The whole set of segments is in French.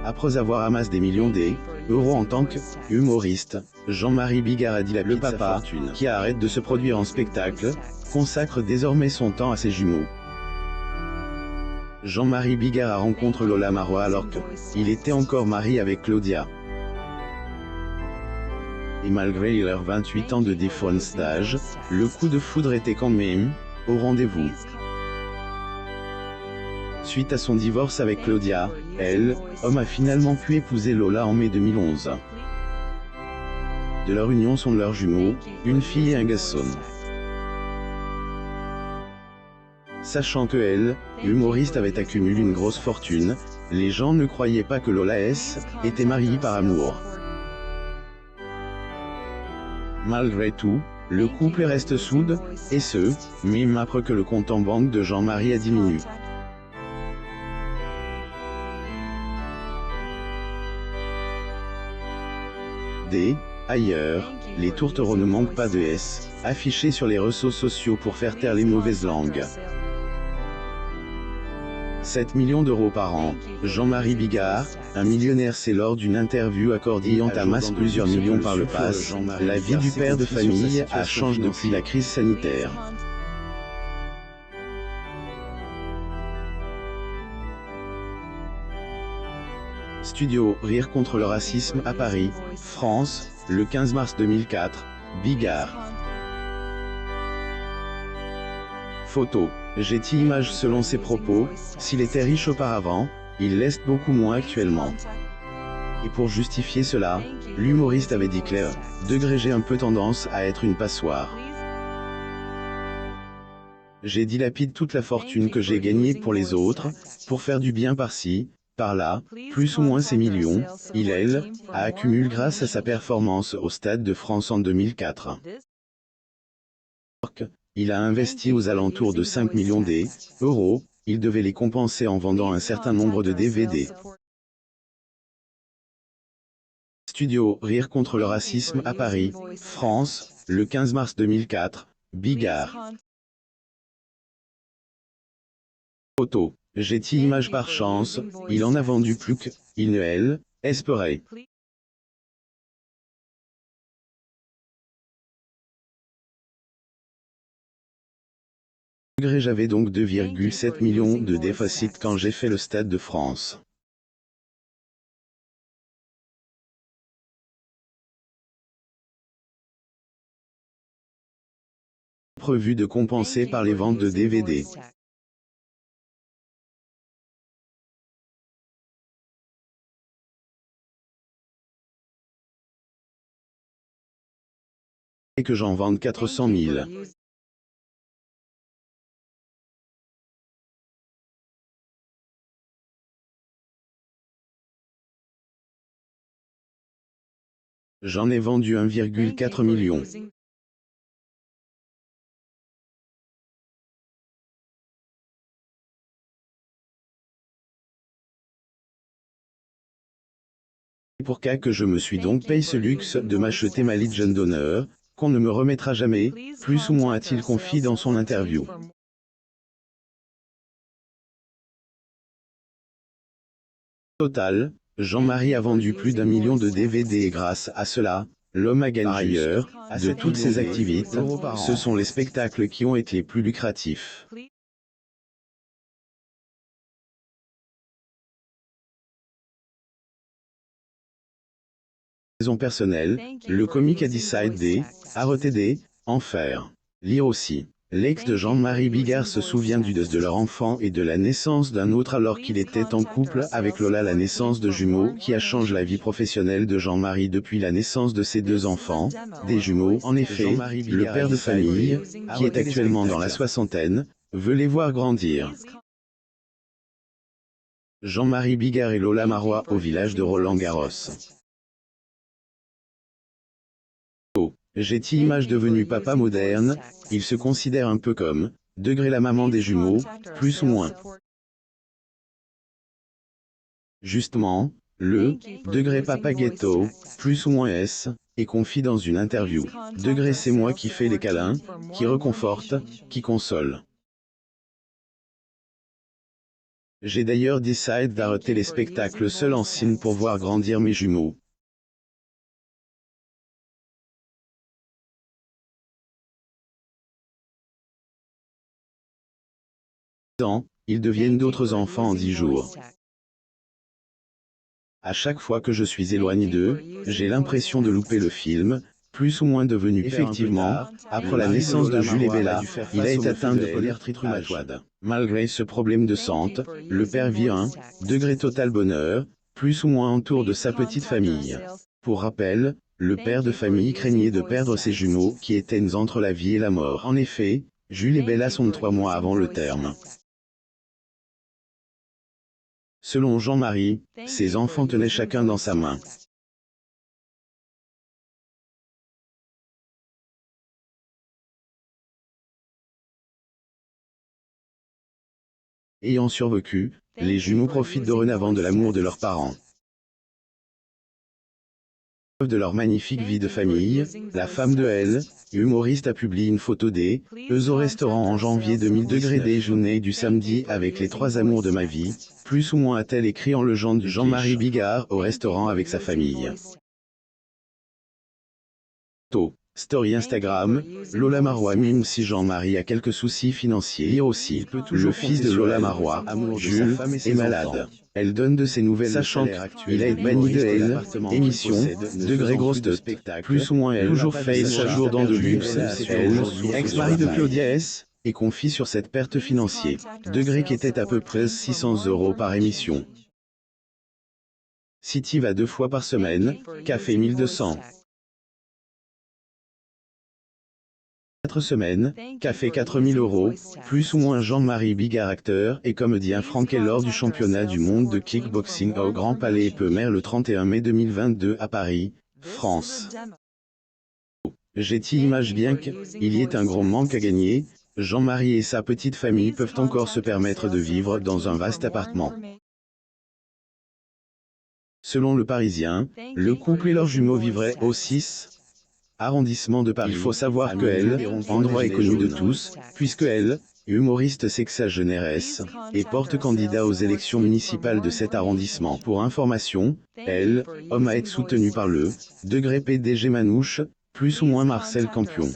Après avoir amassé des millions d'euros en tant qu'humoriste, Jean-Marie Bigard a dilapidé le papa, qui arrête de se produire en spectacle, consacre désormais son temps à ses jumeaux. Jean-Marie Bigard a rencontré Lola Marois alors qu'il était encore marié avec Claudia. Et malgré leurs 28 ans de différence d'âge, le coup de foudre était quand même au rendez-vous. Suite à son divorce avec Claudia, l'homme a finalement pu épouser Lola en mai 2011. De leur union sont leurs jumeaux, une fille et un garçon. Sachant que humoriste, avait accumulé une grosse fortune, les gens ne croyaient pas que Lola était mariée par amour. Malgré tout, le couple reste soude, et ce, même après que le compte en banque de Jean-Marie a diminué. Ailleurs, les tourtereaux ne manquent pas de affichés sur les réseaux sociaux pour faire taire les mauvaises langues. 7 millions d'euros par an, Jean-Marie Bigard, un millionnaire. C'est lors d'une interview accordée ayant amassé plusieurs millions par le passé. La vie du père de famille a changé depuis la crise sanitaire. Studio Rire contre le racisme à Paris, France, le 15 mars 2004, Bigard. Photo. Getty Images. Selon ses propos, s'il était riche auparavant, il l'est beaucoup moins actuellement. Et pour justifier cela, l'humoriste avait dit clair, j'ai un peu tendance à être une passoire. J'ai dilapidé toute la fortune que j'ai gagnée pour les autres, pour faire du bien par-ci, par-là, plus ou moins ces millions, il a accumulé grâce à sa performance au Stade de France en 2004. Il a investi aux alentours de 5 millions d'euros, il devait les compenser en vendant un certain nombre de DVD. Studio Rire contre le racisme à Paris, France, le 15 mars 2004, Bigard. Photo. Getty Images. Par chance, il en a vendu plus qu'il ne espérait. J'avais donc 2,7 millions de déficit quand j'ai fait le Stade de France. Prévu de compenser par les ventes de DVD. Et que j'en vende 400 000. J'en ai vendu 1,4 million. Pour que je me suis donc payé ce luxe de m'acheter ma Légion d'honneur, qu'on ne me remettra jamais, plus ou moins a-t-il confié dans son interview. Total, Jean-Marie a vendu plus d'1 million de DVD et grâce à cela, l'homme a gagné. Par ailleurs, de toutes ses activités, ce sont les spectacles qui ont été les plus lucratifs. Raison personnelle, le comique a décidé d'arrêter d'en faire. Lire aussi. L'ex de Jean-Marie Bigard se souvient du deuil de leur enfant et de la naissance d'un autre alors qu'il était en couple avec Lola. La naissance de jumeaux qui a changé la vie professionnelle de Jean-Marie depuis la naissance de ses deux enfants, des jumeaux. En effet, le père de famille, qui est actuellement dans la soixantaine, veut les voir grandir. Jean-Marie Bigard et Lola Marois au village de Roland-Garros. Getty Images. Devenu papa moderne, il se considère un peu comme la maman des jumeaux, plus ou moins. Justement, le papa ghetto, plus ou moins et confie dans une interview. C'est moi qui fais les câlins, qui réconforte, qui console. J'ai d'ailleurs décidé d'arrêter les spectacles seul en scène pour voir grandir mes jumeaux. Ils deviennent d'autres enfants en 10 jours. À chaque fois que je suis éloigné d'eux, j'ai l'impression de louper le film, plus ou moins devenu effectivement, après la naissance de Jules et Bella, il a été atteint de polyarthrite rhumatoïde. Malgré ce problème de santé, le père vit un degré total bonheur, plus ou moins autour de sa petite famille. Pour rappel, le père de famille craignait de perdre ses jumeaux qui étaient entre la vie et la mort. En effet, Jules et Bella sont 3 mois avant le terme. Selon Jean-Marie, ses enfants tenaient chacun dans sa main. Ayant survécu, les jumeaux profitent dorénavant de l'amour de leurs parents. De leur magnifique vie de famille, la femme de Elle, humoriste, a publié une photo des eux au restaurant en janvier 2019. Déjeuner du samedi avec les 3 amours de ma vie, plus ou moins a-t-elle écrit en légende Jean-Marie Bigard au restaurant avec sa famille. Story Instagram, Lola Marois mime si Jean-Marie a quelques soucis financiers. Et aussi, le fils de Lola Marois, Jules, est malade. Elle donne de ses nouvelles sachant qu'il a été banni de Elle, émission, degré grosse de spectacle, plus ou moins Elle, toujours fait sa jour dans de luxe, Elle, ex-mari de Claudia S, et confie sur cette perte financière, degré qui était à peu près 600 € par émission. City va 2 fois par semaine, café 1200. 4 semaines, café 4000 €, plus ou moins Jean-Marie Bigard, acteur et comédien franqué lors du championnat du monde de kickboxing au Grand Palais Épaumer le 31 mai 2022 à Paris, France. Getty Images. Bien qu'il y ait un gros manque à gagner, Jean-Marie et sa petite famille peuvent encore se permettre de vivre dans un vaste appartement. Selon Le Parisien, le couple et leurs jumeaux vivraient au 6 arrondissement de Paris. Il faut savoir que Elle, endroit est connu de tous, puisque Elle, humoriste sexagénaire et porte-candidat aux élections municipales de cet arrondissement. Pour information, Elle, homme à être soutenu par le degré PDG Manouche, plus ou moins Marcel Campion.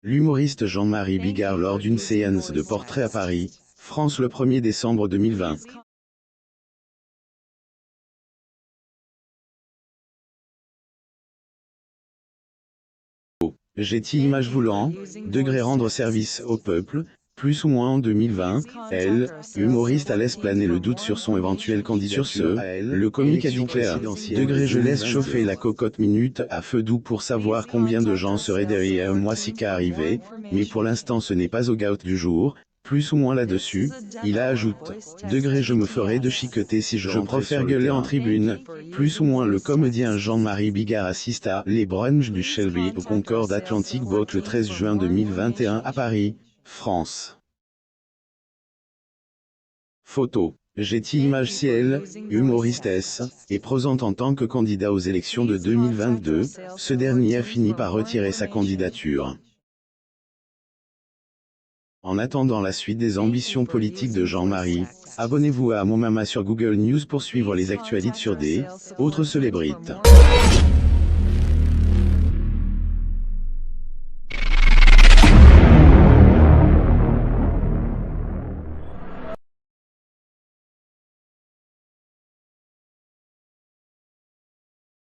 L'humoriste Jean-Marie Bigard lors d'une séance de portrait à Paris, France le 1er décembre 2020. Getty Images voulant, degré rendre service au peuple, plus ou moins en 2020, Elle, humoriste, a laissé planer le doute sur son éventuel candidature. Sur ce, le comique a déclaré, degré je laisse chauffer la cocotte minute à feu doux pour savoir combien de gens seraient derrière moi si cas arrivé, mais pour l'instant ce n'est pas au goût du jour. Plus ou moins là-dessus, il a ajouté, degré je me ferai de chiqueter si je préfère gueuler en tribune. Plus ou moins le comédien Jean-Marie Bigard assiste à les brunchs du Shelby au Concorde Atlantic Boat le 13 juin 2021 à Paris, France. Photo. Getty Images. Si Elle, humoriste est présente en tant que candidat aux élections de 2022, ce dernier a fini par retirer sa candidature. En attendant la suite des ambitions politiques de Jean-Marie, abonnez-vous à Mon Mama sur Google News pour suivre les actualités sur des autres célébrités.